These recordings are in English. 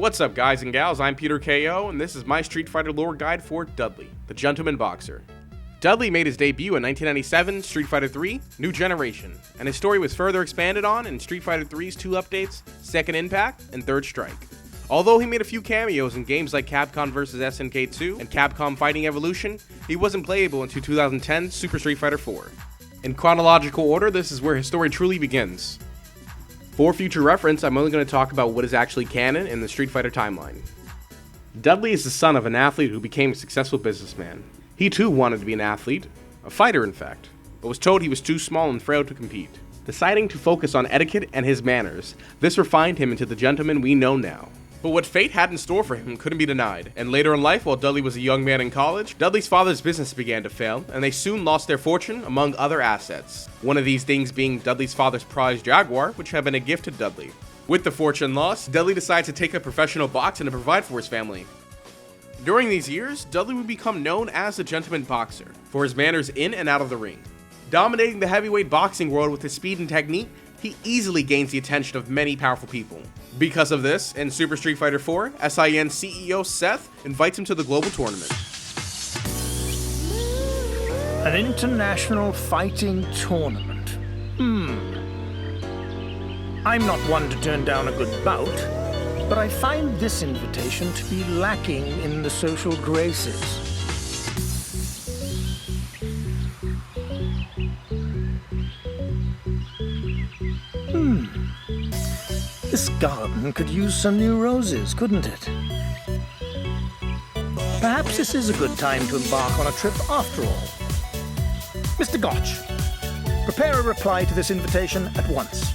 What's up, guys and gals? I'm Peter KO, and this is my Street Fighter lore guide for Dudley, the Gentleman Boxer. Dudley made his debut in 1997 Street Fighter III New Generation, and his story was further expanded on in Street Fighter III's two updates, Second Impact and Third Strike. Although he made a few cameos in games like Capcom vs SNK 2 and Capcom Fighting Evolution, he wasn't playable until 2010 Super Street Fighter IV. In chronological order, this is where his story truly begins. For future reference, I'm only going to talk about what is actually canon in the Street Fighter timeline. Dudley is the son of an athlete who became a successful businessman. He too wanted to be an athlete, a fighter in fact, but was told he was too small and frail to compete. Deciding to focus on etiquette and his manners, this refined him into the gentleman we know now. But what fate had in store for him couldn't be denied, and later in life, while Dudley was a young man in college, Dudley's father's business began to fail, and they soon lost their fortune among other assets. One of these things being Dudley's father's prized Jaguar, which had been a gift to Dudley. With the fortune lost, Dudley decides to take up professional boxing to provide for his family. During these years, Dudley would become known as the Gentleman Boxer for his manners in and out of the ring. Dominating the heavyweight boxing world with his speed and technique, he easily gains the attention of many powerful people. Because of this, in Super Street Fighter IV, SIN CEO Seth invites him to the global tournament. An international fighting tournament. I'm not one to turn down a good bout, but I find this invitation to be lacking in the social graces. This garden could use some new roses, couldn't it? Perhaps this is a good time to embark on a trip after all. Mr. Gotch, prepare a reply to this invitation at once.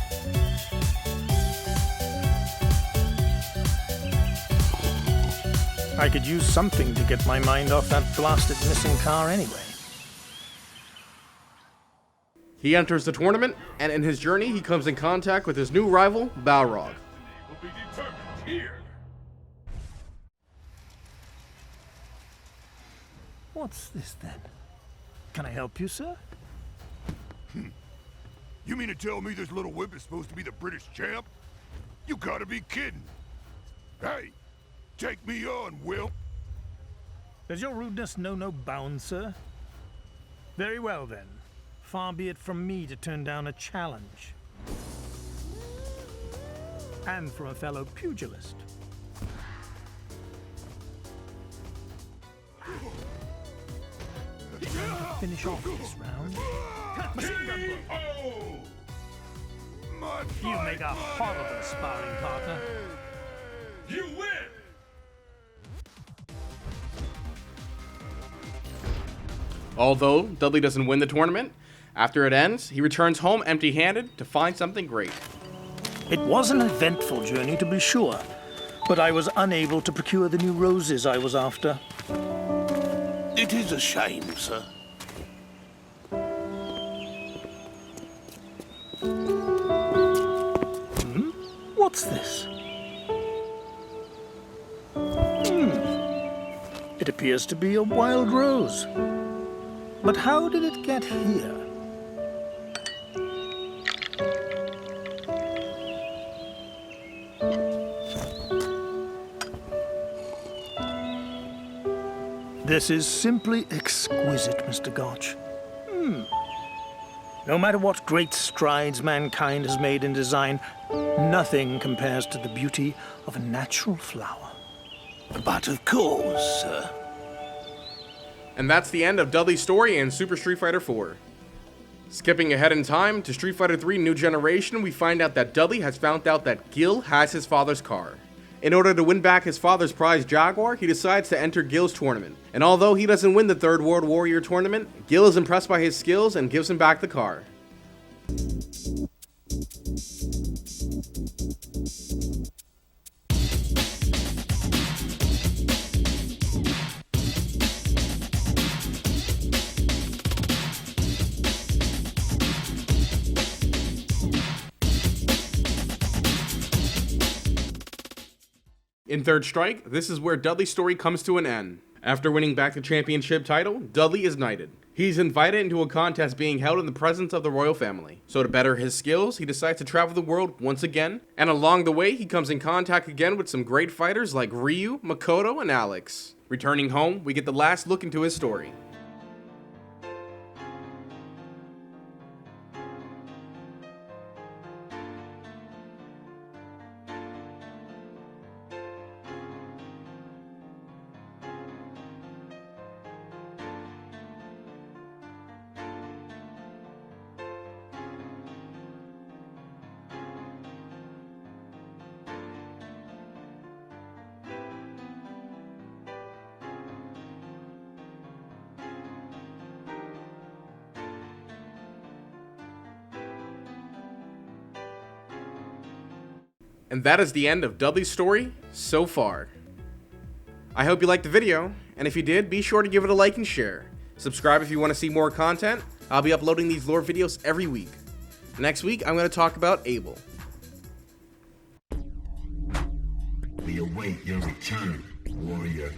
I could use something to get my mind off that blasted missing car anyway. He enters the tournament, and in his journey, he comes in contact with his new rival, Balrog. What's this then? Can I help you, sir? You mean to tell me this little whip is supposed to be the British champ? You gotta be kidding. Hey, take me on, Will. Does your rudeness know no bounds, sir? Very well then. Far be it from me to turn down a challenge. And from a fellow pugilist. Finish off this round. You make a horrible sparring partner. You win! Although Dudley doesn't win the tournament, after it ends, he returns home empty-handed to find something great. It was an eventful journey, to be sure, but I was unable to procure the new roses I was after. It is a shame, sir. What's this? It appears to be a wild rose. But how did it get here? This is simply exquisite, Mr. Gotch. No matter what great strides mankind has made in design, nothing compares to the beauty of a natural flower. But of course, sir. And that's the end of Dudley's story in Super Street Fighter IV. Skipping ahead in time to Street Fighter III New Generation, we find out that Dudley has found out that Gil has his father's car. In order to win back his father's prized Jaguar, he decides to enter Gil's tournament. And although he doesn't win the Third World Warrior tournament, Gil is impressed by his skills and gives him back the car. In Third Strike, this is where Dudley's story comes to an end. After winning back the championship title, Dudley is knighted. He's invited into a contest being held in the presence of the royal family. So to better his skills, he decides to travel the world once again, and along the way he comes in contact again with some great fighters like Ryu, Makoto, and Alex. Returning home, we get the last look into his story. And that is the end of Dudley's story so far. I hope you liked the video, and if you did, be sure to give it a like and share. Subscribe if you want to see more content. I'll be uploading these lore videos every week. Next week, I'm going to talk about Abel. We await your return, warrior.